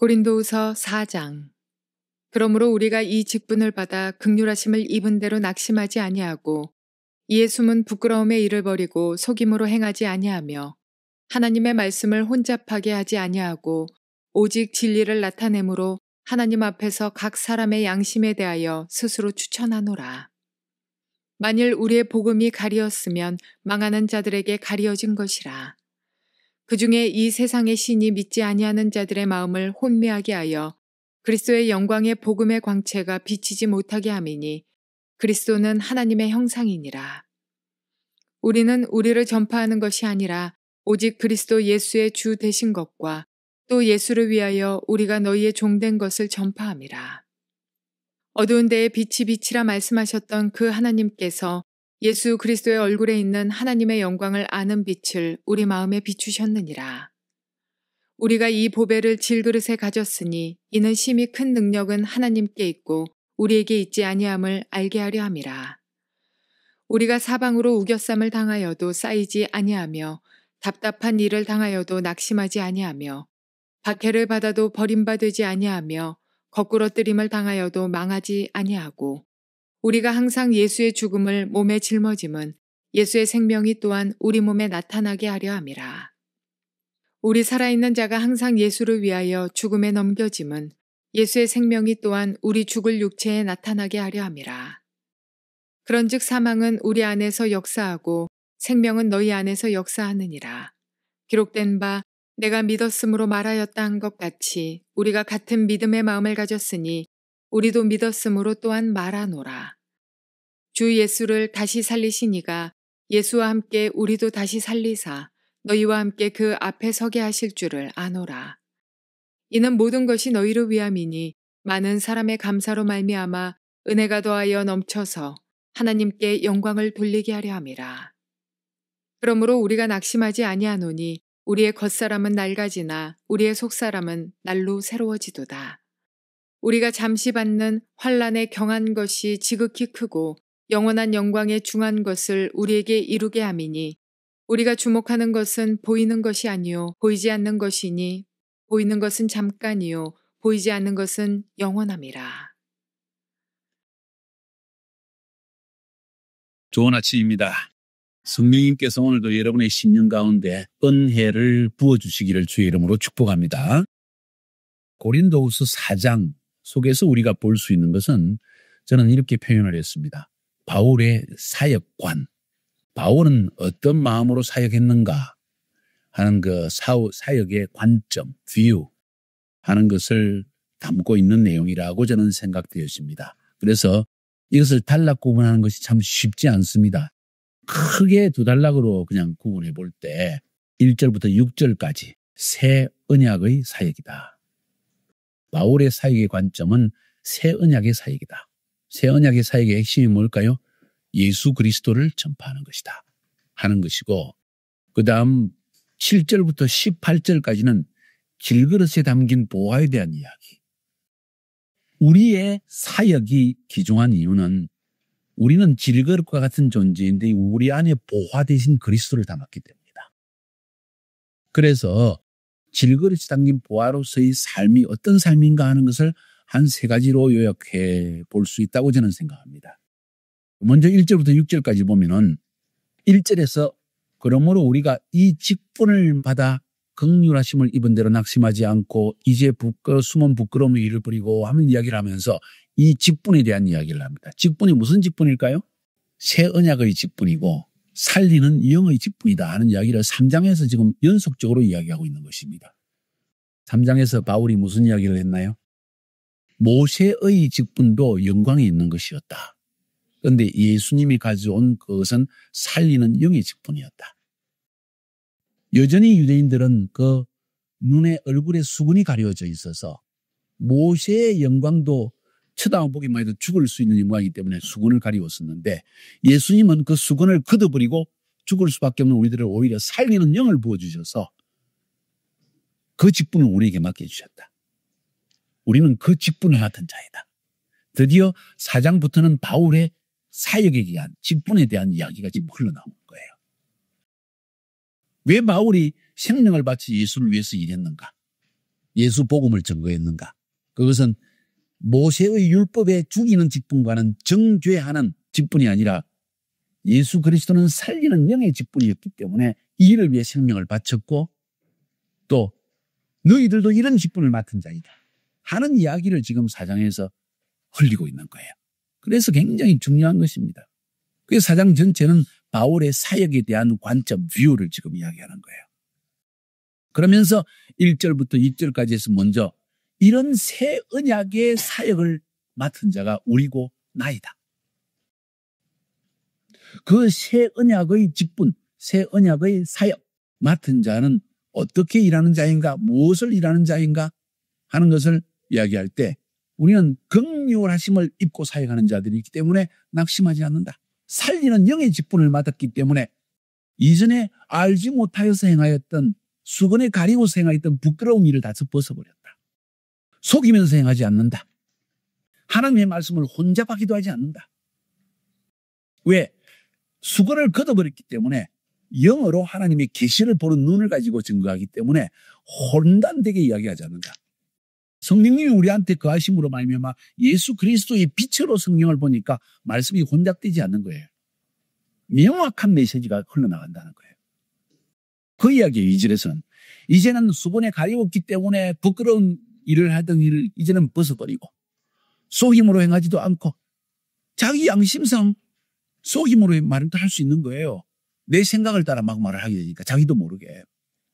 고린도후서 4장. 그러므로 우리가 이 직분을 받아 긍휼하심을 입은 대로 낙심하지 아니하고 이에 숨은 부끄러움의 일을 버리고 속임으로 행하지 아니하며 하나님의 말씀을 혼잡하게 하지 아니하고 오직 진리를 나타내므로 하나님 앞에서 각 사람의 양심에 대하여 스스로 추천하노라. 만일 우리의 복음이 가리었으면 망하는 자들에게 가리어진 것이라. 그 중에 이 세상의 신이 믿지 아니하는 자들의 마음을 혼미하게 하여 그리스도의 영광의 복음의 광채가 비치지 못하게 함이니 그리스도는 하나님의 형상이니라. 우리는 우리를 전파하는 것이 아니라 오직 그리스도 예수의 주 되신 것과 또 예수를 위하여 우리가 너희의 종된 것을 전파함이라. 어두운 데에 빛이 비치라 말씀하셨던 그 하나님께서 예수 그리스도의 얼굴에 있는 하나님의 영광을 아는 빛을 우리 마음에 비추셨느니라. 우리가 이 보배를 질그릇에 가졌으니 이는 심히 큰 능력은 하나님께 있고 우리에게 있지 아니함을 알게 하려 함이라. 우리가 사방으로 우겨쌈을 당하여도 쌓이지 아니하며 답답한 일을 당하여도 낙심하지 아니하며 박해를 받아도 버림받지 아니하며 거꾸러뜨림을 당하여도 망하지 아니하고 우리가 항상 예수의 죽음을 몸에 짊어짐은 예수의 생명이 또한 우리 몸에 나타나게 하려 함이라. 우리 살아있는 자가 항상 예수를 위하여 죽음에 넘겨짐은 예수의 생명이 또한 우리 죽을 육체에 나타나게 하려 함이라. 그런즉 사망은 우리 안에서 역사하고 생명은 너희 안에서 역사하느니라. 기록된 바 내가 믿었으므로 말하였다 한 것 같이 우리가 같은 믿음의 마음을 가졌으니 우리도 믿었으므로 또한 말하노라. 주 예수를 다시 살리시니가 예수와 함께 우리도 다시 살리사 너희와 함께 그 앞에 서게 하실 줄을 아노라. 이는 모든 것이 너희를 위함이니 많은 사람의 감사로 말미암아 은혜가 더하여 넘쳐서 하나님께 영광을 돌리게 하려 함이라. 그러므로 우리가 낙심하지 아니하노니 우리의 겉사람은 낡아지나 우리의 속사람은 날로 새로워지도다. 우리가 잠시 받는 환난에 경한 것이 지극히 크고 영원한 영광에 중한 것을 우리에게 이루게 함이니 우리가 주목하는 것은 보이는 것이 아니요 보이지 않는 것이니 보이는 것은 잠깐이요 보이지 않는 것은 영원함이라. 좋은 아침입니다. 성령님께서 오늘도 여러분의 심령 가운데 은혜를 부어주시기를 주의 이름으로 축복합니다. 고린도후서 4장 속에서 우리가 볼 수 있는 것은 저는 이렇게 표현을 했습니다. 바울의 사역관. 바울은 어떤 마음으로 사역했는가 하는 그 사역의 관점, view 하는 것을 담고 있는 내용이라고 저는 생각되었습니다. 그래서 이것을 단락 구분하는 것이 참 쉽지 않습니다. 크게 두 단락으로 그냥 구분해 볼 때 1절부터 6절까지 새 언약의 사역이다. 바울의 사역의 관점은 새 언약의 사역이다. 새 언약의 사역의 핵심이 뭘까요? 예수 그리스도를 전파하는 것이다 하는 것이고 그 다음 7절부터 18절까지는 질그릇에 담긴 보화에 대한 이야기. 우리의 사역이 귀중한 이유는 우리는 질그릇과 같은 존재인데 우리 안에 보화 대신 그리스도를 담았기 때문이다. 그래서 질그릇에 담긴 보화로서의 삶이 어떤 삶인가 하는 것을 한 세 가지로 요약해 볼 수 있다고 저는 생각합니다. 먼저 1절부터 6절까지 보면은 1절에서 그러므로 우리가 이 직분을 받아 긍휼하심을 입은 대로 낙심하지 않고 이제 숨은 부끄러움의 일을 버리고 하는 이야기를 하면서 이 직분에 대한 이야기를 합니다. 직분이 무슨 직분일까요? 새 언약의 직분이고 살리는 영의 직분이다 하는 이야기를 3장에서 지금 연속적으로 이야기하고 있는 것입니다. 3장에서 바울이 무슨 이야기를 했나요? 모세의 직분도 영광이 있는 것이었다. 그런데 예수님이 가져온 그것은 살리는 영의 직분이었다. 여전히 유대인들은 그 눈에 얼굴에 수건이 가려져 있어서 모세의 영광도 쳐다보기만 해도 죽을 수 있는 영광이기 때문에 수건을 가리웠었는데 예수님은 그 수건을 걷어버리고 죽을 수밖에 없는 우리들을 오히려 살리는 영을 부어주셔서 그 직분을 우리에게 맡겨주셨다. 우리는 그 직분을 맡은 자이다. 드디어 4장부터는 바울의 사역에 대한 직분에 대한 이야기가 지금 흘러나오는 거예요. 왜 바울이 생명을 바치 예수를 위해서 일했는가? 예수 복음을 증거했는가? 그것은 모세의 율법에 죽이는 직분과는 정죄하는 직분이 아니라 예수 그리스도는 살리는 영의 직분이었기 때문에 이를 위해 생명을 바쳤고 또 너희들도 이런 직분을 맡은 자이다 하는 이야기를 지금 4장에서 흘리고 있는 거예요. 그래서 굉장히 중요한 것입니다. 그래서 4장 전체는 바울의 사역에 대한 관점, 뷰를 지금 이야기하는 거예요. 그러면서 1절부터 2절까지 해서 먼저 이런 새 언약의 사역을 맡은 자가 우리고 나이다. 그 새 언약의 직분, 새 언약의 사역 맡은 자는 어떻게 일하는 자인가, 무엇을 일하는 자인가 하는 것을 이야기할 때 우리는 긍휼하심을 입고 사역하는 자들이기 때문에 낙심하지 않는다. 살리는 영의 직분을 맡았기 때문에 이전에 알지 못하여서 행하였던 수건에 가리고서 행하였던 부끄러운 일을 다 벗어버렸다. 속이면서 행하지 않는다. 하나님의 말씀을 혼잡하기도 하지 않는다. 왜? 수건을 걷어버렸기 때문에 영어로 하나님의 계시를 보는 눈을 가지고 증거하기 때문에 혼란되게 이야기하지 않는다. 성령님이 우리한테 거하심으로 말미암아 예수 그리스도의 빛으로 성령을 보니까 말씀이 혼잡되지 않는 거예요. 명확한 메시지가 흘러나간다는 거예요. 그 이야기예요. 2절에서는 이제는 수건에 가리웠기 때문에 부끄러운 일을 하던 일을 이제는 벗어버리고 속임으로 행하지도 않고 자기 양심상 속임으로 말을 할 수 있는 거예요. 내 생각을 따라 막 말을 하게 되니까 자기도 모르게.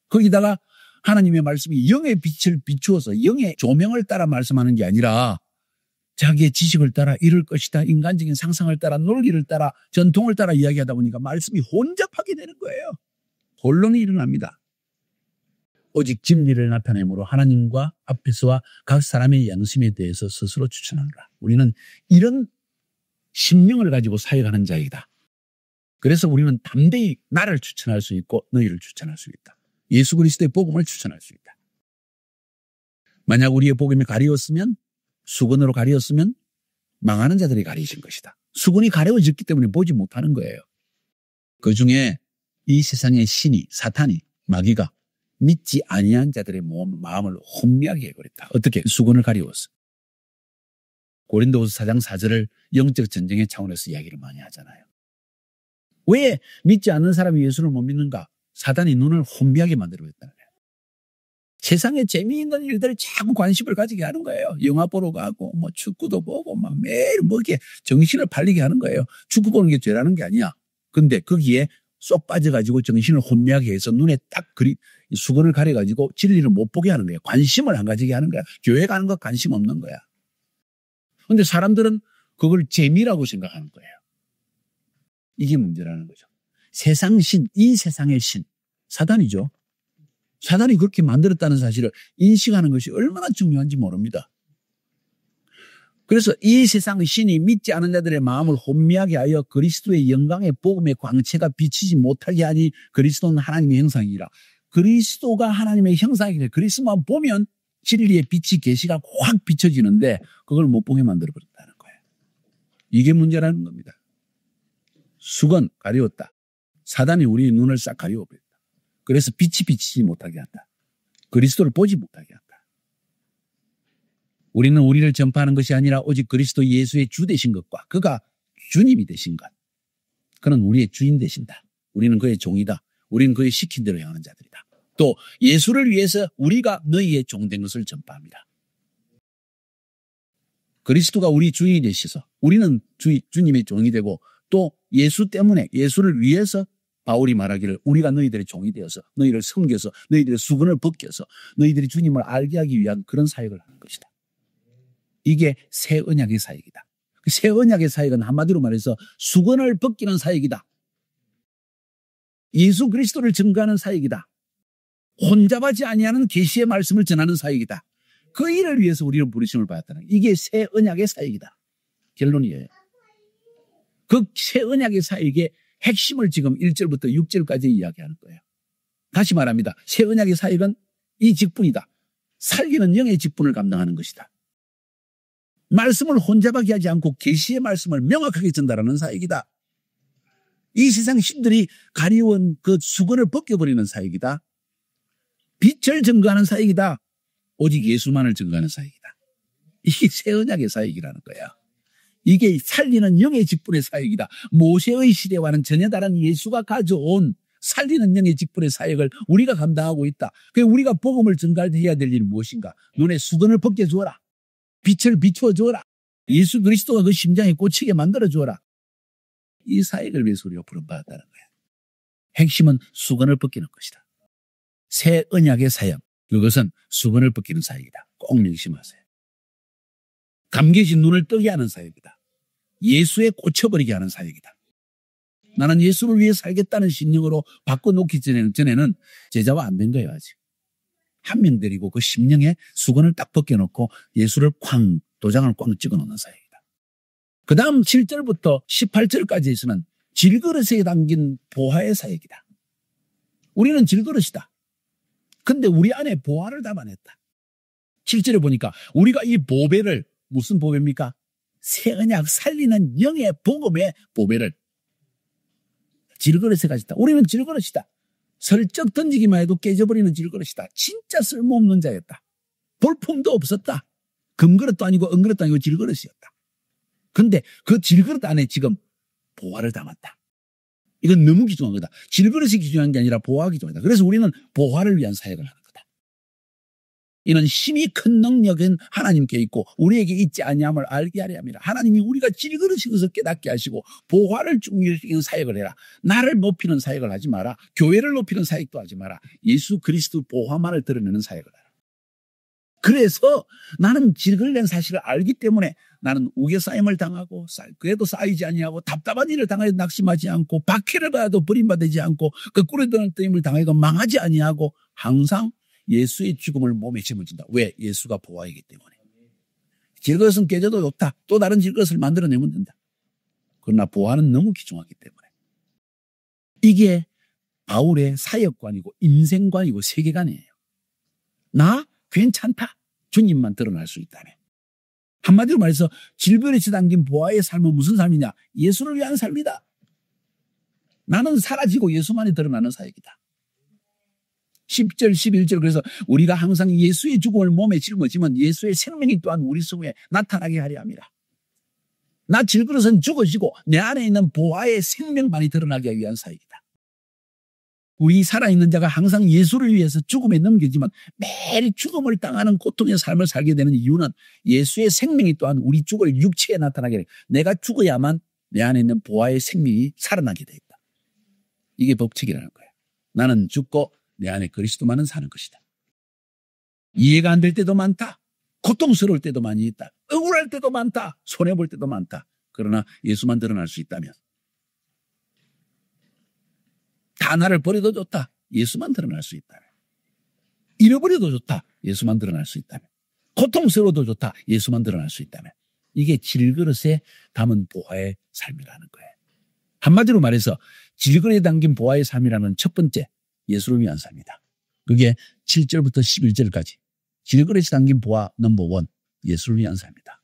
거기다가 하나님의 말씀이 영의 빛을 비추어서 영의 조명을 따라 말씀하는 게 아니라 자기의 지식을 따라 이럴 것이다. 인간적인 상상을 따라 논리를 따라 전통을 따라 이야기하다 보니까 말씀이 혼잡하게 되는 거예요. 혼론이 일어납니다. 오직 진리를 나타내므로 하나님과 앞에서와 각 사람의 양심에 대해서 스스로 추천하노라. 우리는 이런 심령을 가지고 사역하는 자이다. 그래서 우리는 담대히 나를 추천할 수 있고 너희를 추천할 수 있다. 예수 그리스도의 복음을 추천할 수 있다. 만약 우리의 복음이 가리웠으면 수건으로 가리웠으면 망하는 자들이 가리신 것이다. 수건이 가려워졌기 때문에 보지 못하는 거예요. 그중에 이 세상의 신이 사탄이 마귀가 믿지 아니한 자들의 마음을 혼미하게 해버렸다. 어떻게? 수건을 가리웠어. 고린도후서 4장 4절을 영적 전쟁의 차원에서 이야기를 많이 하잖아요. 왜 믿지 않는 사람이 예수를 못 믿는가? 사단이 눈을 혼미하게 만들어버렸다는 거예요. 세상에 재미있는 일들을 자꾸 관심을 가지게 하는 거예요. 영화 보러 가고 뭐 축구도 보고 막 매일 뭐게 정신을 팔리게 하는 거예요. 축구 보는 게 죄라는 게 아니야. 근데 거기에 쏙 빠져가지고 정신을 혼미하게 해서 눈에 딱 수건을 가려가지고 진리를 못 보게 하는 거예요. 관심을 안 가지게 하는 거야. 교회 가는 거 관심 없는 거야. 근데 사람들은 그걸 재미라고 생각하는 거예요. 이게 문제라는 거죠. 세상 신, 이 세상의 신, 사단이죠. 사단이 그렇게 만들었다는 사실을 인식하는 것이 얼마나 중요한지 모릅니다. 그래서 이 세상의 신이 믿지 않은 자들의 마음을 혼미하게 하여 그리스도의 영광의 복음의 광채가 비치지 못하게 하니 그리스도는 하나님의 형상이라. 그리스도가 하나님의 형상이라. 그리스도만 보면 진리의 빛이 계시가 확 비춰지는데 그걸 못 보게 만들어버렸다는 거예요. 이게 문제라는 겁니다. 수건 가리웠다. 사단이 우리의 눈을 싹 가리워버렸다. 그래서 빛이 비치지 못하게 한다. 그리스도를 보지 못하게 한다. 우리는 우리를 전파하는 것이 아니라 오직 그리스도 예수의 주 되신 것과 그가 주님이 되신 것. 그는 우리의 주인 되신다. 우리는 그의 종이다. 우리는 그의 시킨 대로 행하는 자들이다. 또 예수를 위해서 우리가 너희의 종된 것을 전파합니다. 그리스도가 우리 주인이 되셔서 우리는 주님의 종이 되고 또 예수 때문에 예수를 위해서 바울이 말하기를 우리가 너희들의 종이 되어서 너희를 섬겨서 너희들의 수건을 벗겨서 너희들이 주님을 알게 하기 위한 그런 사역을 하는 것이다. 이게 새 언약의 사역이다. 새 언약의 사역은 한마디로 말해서 수건을 벗기는 사역이다. 예수 그리스도를 증거하는 사역이다. 혼잡하지 아니하는 계시의 말씀을 전하는 사역이다. 그 일을 위해서 우리는 부르심을 받았다는 거예요. 이게 새 언약의 사역이다. 결론이에요. 그 새 언약의 사역의 핵심을 지금 1절부터 6절까지 이야기하는 거예요. 다시 말합니다. 새 언약의 사역은 이 직분이다. 살리는 영의 직분을 감당하는 것이다. 말씀을 혼잡하게 하지 않고 계시의 말씀을 명확하게 전달하는 사역이다. 이 세상 신들이 가리운 그 수건을 벗겨버리는 사역이다. 빛을 증거하는 사역이다. 오직 예수만을 증거하는 사역이다. 이게 새 언약의 사역이라는 거야. 이게 살리는 영의 직분의 사역이다. 모세의 시대와는 전혀 다른 예수가 가져온 살리는 영의 직분의 사역을 우리가 감당하고 있다. 그래서 우리가 복음을 전가할 때 해야 될 일은 무엇인가? 눈에 수건을 벗겨주어라. 빛을 비추어 주어라. 예수 그리스도가 그 심장에 꽂히게 만들어 주어라. 이 사역을 위해서 우리가 부름받았다는 거야. 핵심은 수건을 벗기는 것이다. 새 언약의 사역, 그것은 수건을 벗기는 사역이다. 꼭 명심하세요. 감겨진 눈을 뜨게 하는 사역이다. 예수에 꽂혀버리게 하는 사역이다. 나는 예수를 위해 살겠다는 심령으로 바꿔놓기 전에는 제자와 안 된 거예요. 아직. 한 명 데리고 그 심령에 수건을 딱 벗겨놓고 예수를 도장을 꽝 찍어놓는 사역이다. 그 다음 7절부터 18절까지에서는 질그릇에 담긴 보화의 사역이다. 우리는 질그릇이다. 근데 우리 안에 보화를 담아냈다. 7절에 보니까 우리가 이 보배를, 무슨 보배입니까? 새 언약 살리는 영의 복음의 보배를 질그릇에 가졌다. 우리는 질그릇이다. 슬쩍 던지기만 해도 깨져버리는 질그릇이다. 진짜 쓸모없는 자였다. 볼품도 없었다. 금그릇도 아니고 은그릇도 아니고 질그릇이었다. 근데 그 질그릇 안에 지금 보화를 담았다. 이건 너무 귀중한 거다. 질그릇이 귀중한 게 아니라 보화가 귀중하다. 그래서 우리는 보화를 위한 사역을 하는 거다. 이는 힘이 큰 능력은 하나님께 있고 우리에게 있지 아니함을 알게 하려 함이라. 하나님이 우리가 질그릇인 것을 깨닫게 하시고 보화를 중요시하는 사역을 해라. 나를 높이는 사역을 하지 마라. 교회를 높이는 사역도 하지 마라. 예수 그리스도 보화만을 드러내는 사역을 하라. 그래서 나는 질그릇된 사실을 알기 때문에 나는 우겨싸임을 당하고 그래도 쌓이지 아니하고 답답한 일을 당하여도 낙심하지 않고 박해를 받아도 버림받지 않고 거꾸로 드는 뜨임을 당해도 망하지 아니하고 항상 예수의 죽음을 몸에 짊어진다. 왜? 예수가 보화이기 때문에. 질것은 깨져도 좋다. 또 다른 질것을 만들어내면 된다. 그러나 보화는 너무 귀중하기 때문에. 이게 바울의 사역관이고 인생관이고 세계관이에요. 나 괜찮다. 주님만 드러날 수 있다며. 한마디로 말해서 질그릇에 담긴 보화의 삶은 무슨 삶이냐? 예수를 위한 삶이다. 나는 사라지고 예수만이 드러나는 사역이다. 10절 11절 그래서 우리가 항상 예수의 죽음을 몸에 짊어지면 예수의 생명이 또한 우리 속에 나타나게 하려 함이라. 나 질그릇은 죽어지고 내 안에 있는 보화의 생명만이 드러나기 위한 사역이다. 우리 살아있는 자가 항상 예수를 위해서 죽음에 넘겨지만 매일 죽음을 당하는 고통의 삶을 살게 되는 이유는 예수의 생명이 또한 우리 죽을 육체에 나타나게 돼. 내가 죽어야만 내 안에 있는 보화의 생명이 살아나게 돼 있다. 이게 법칙이라는 거예요. 나는 죽고 내 안에 그리스도만은 사는 것이다. 이해가 안 될 때도 많다. 고통스러울 때도 많이 있다. 억울할 때도 많다. 손해볼 때도 많다. 그러나 예수만 드러날 수 있다면 다 나를 버려도 좋다. 예수만 드러날 수 있다면 잃어버려도 좋다. 예수만 드러날 수 있다면 고통스러워도 좋다. 예수만 드러날 수 있다면 이게 질그릇에 담은 보화의 삶이라는 거예요. 한마디로 말해서 질그릇에 담긴 보화의 삶이라는 첫 번째 예수를 위한 삶이다. 그게 7절부터 11절까지 질그릇에 담긴 보화 넘버 원 예수를 위한 삶이다.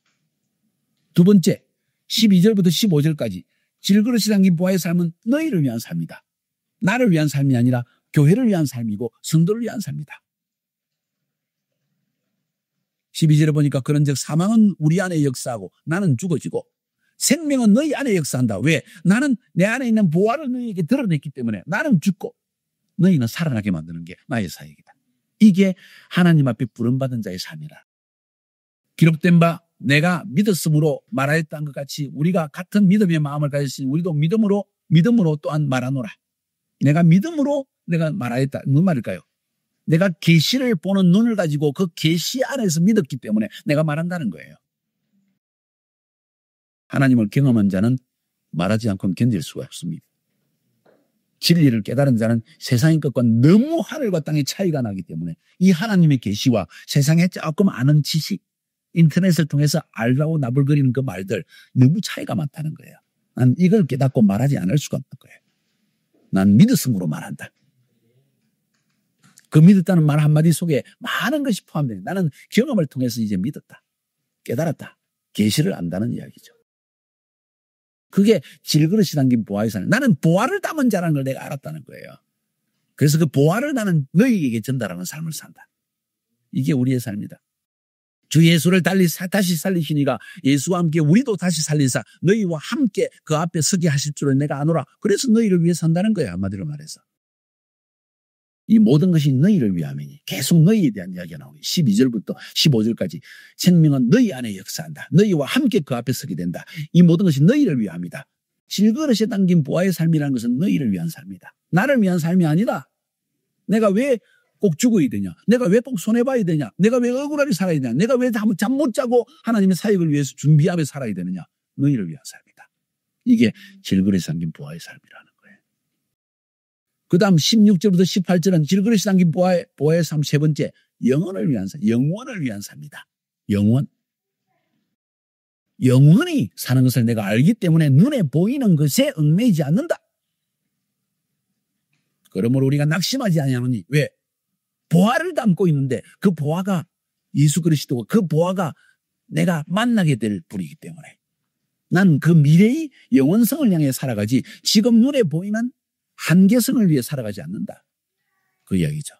두 번째 12절부터 15절까지 질그릇에 담긴 보화의 삶은 너희를 위한 삶이다. 나를 위한 삶이 아니라 교회를 위한 삶이고 성도를 위한 삶이다. 12절에 보니까 그런즉 사망은 우리 안에 역사하고 나는 죽어지고 생명은 너희 안에 역사한다. 왜? 나는 내 안에 있는 보화를 너희에게 드러냈기 때문에 나는 죽고 너희는 살아나게 만드는 게 나의 사역이다. 이게 하나님 앞에 부름받은 자의 삶이라. 기록된 바 내가 믿었으므로 말하였다는 것 같이 우리가 같은 믿음의 마음을 가졌으니 우리도 믿음으로 또한 말하노라. 내가 믿음으로 내가 말하였다. 무슨 말일까요? 내가 계시를 보는 눈을 가지고 그 계시 안에서 믿었기 때문에 내가 말한다는 거예요. 하나님을 경험한 자는 말하지 않고는 견딜 수가 없습니다. 진리를 깨달은 자는 세상의 것과 너무 하늘과 땅의 차이가 나기 때문에 이 하나님의 계시와 세상에 조금 아는 지식, 인터넷을 통해서 알라고 나불거리는 그 말들 너무 차이가 많다는 거예요. 난 이걸 깨닫고 말하지 않을 수가 없는 거예요. 난 믿었으므로 말한다. 그 믿었다는 말 한마디 속에 많은 것이 포함되어 나는 경험을 통해서 이제 믿었다. 깨달았다. 계시를 안다는 이야기죠. 그게 질그릇이 담긴 보화의 삶. 나는 보화를 담은 자라는 걸 내가 알았다는 거예요. 그래서 그 보화를 나는 너희에게 전달하는 삶을 산다. 이게 우리의 삶이다. 주 예수를 다시 살리시니까 예수와 함께 우리도 다시 살리사 너희와 함께 그 앞에 서게 하실 줄을 내가 아노라. 그래서 너희를 위해 산다는 거야. 한마디로 말해서. 이 모든 것이 너희를 위함이니 계속 너희에 대한 이야기가 나오니 12절부터 15절까지 생명은 너희 안에 역사한다. 너희와 함께 그 앞에 서게 된다. 이 모든 것이 너희를 위함이다. 질그릇에 담긴 보아의 삶이라는 것은 너희를 위한 삶이다. 나를 위한 삶이 아니다. 내가 왜 꼭 죽어야 되냐? 내가 왜 꼭 손해봐야 되냐? 내가 왜 억울하게 살아야 되냐? 내가 왜 잠 못 자고 하나님의 사역을 위해서 준비하며 살아야 되느냐? 너희를 위한 삶이다. 이게 질그릇에 담긴 보아의 삶이라는 거예요. 그 다음 16절부터 18절은 질그릇에 담긴 보아의 삶 세 번째, 영혼을 위한 삶, 영원을 위한 삶이다. 영원. 영원히 사는 것을 내가 알기 때문에 눈에 보이는 것에 얽매이지 않는다. 그러므로 우리가 낙심하지 아니하노니 왜? 보화를 담고 있는데 그 보화가 예수 그리스도고 그 보화가 내가 만나게 될 분이기 때문에 난 그 미래의 영원성을 향해 살아가지 지금 눈에 보이는 한계성을 위해 살아가지 않는다. 그 이야기죠.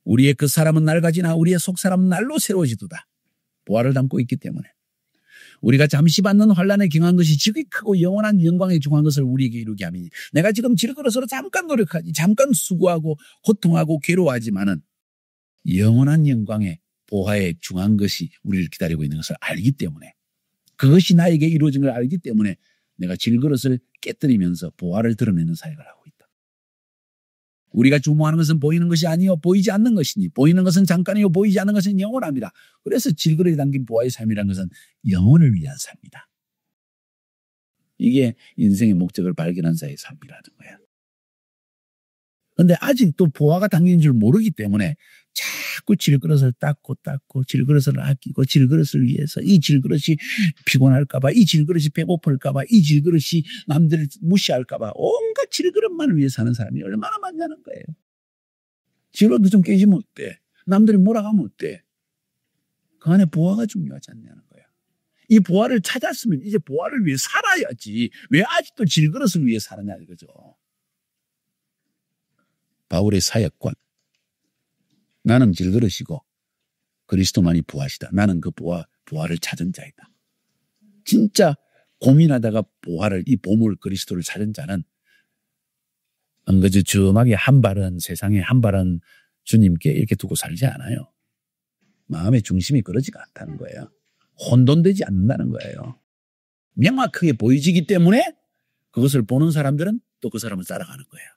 우리의 그 사람은 낡아지나 우리의 속사람은 날로 새로워지도다. 보화를 담고 있기 때문에 우리가 잠시 받는 환난에 경한 것이 지극히 크고 영원한 영광에 중한 것을 우리에게 이루게 하미니 내가 지금 질그릇으로 잠깐 노력하지 잠깐 수고하고 고통하고 괴로워하지만은 영원한 영광의 보화에 중한 것이 우리를 기다리고 있는 것을 알기 때문에 그것이 나에게 이루어진 걸 알기 때문에 내가 질그릇을 깨뜨리면서 보화를 드러내는 사역을 하고 있다. 우리가 주목하는 것은 보이는 것이 아니요 보이지 않는 것이니 보이는 것은 잠깐이요 보이지 않는 것은 영원합니다. 그래서 질그릇에 담긴 보화의 삶이라는 것은 영혼을 위한 삶이다. 이게 인생의 목적을 발견한 자의 삶이라는 거야. 그런데 아직도 보화가 담긴 줄 모르기 때문에 자꾸 질그릇을 닦고 질그릇을 아끼고 질그릇을 위해서 이 질그릇이 피곤할까 봐 이 질그릇이 배고플까 봐 이 질그릇이 남들을 무시할까 봐 온갖 질그릇만을 위해 사는 사람이 얼마나 많냐는 거예요. 질그릇도 좀 깨지면 어때? 남들이 몰아가면 어때? 그 안에 보화가 중요하지 않냐는 거예요. 이 보화를 찾았으면 이제 보화를 위해 살아야지 왜 아직도 질그릇을 위해 사느냐 이거죠. 바울의 사역관 나는 질그릇이고 그리스도만이 보화시다. 나는 그 보화를 찾은 자이다. 진짜 고민하다가 보화를 이 보물 그리스도를 찾은 자는 엉거주춤하게 한 발은 세상에 한 발은 주님께 이렇게 두고 살지 않아요. 마음의 중심이 그러지가 않다는 거예요. 혼돈되지 않는다는 거예요. 명확하게 보이지기 때문에 그것을 보는 사람들은 또 그 사람을 따라가는 거예요.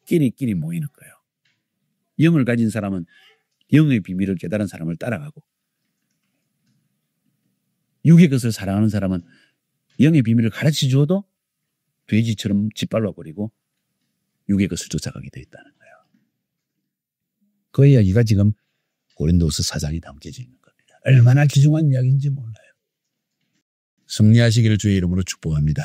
끼리끼리 모이는 거예요. 영을 가진 사람은 영의 비밀을 깨달은 사람을 따라가고 육의 것을 사랑하는 사람은 영의 비밀을 가르쳐 주어도 돼지처럼 짓밟아버리고 육의 것을 쫓아가게 되어 있다는 거예요. 그 이야기가 지금 고린도후서 4장에 담겨져 있는 겁니다. 얼마나 귀중한 이야기인지 몰라요. 승리하시기를 주의 이름으로 축복합니다.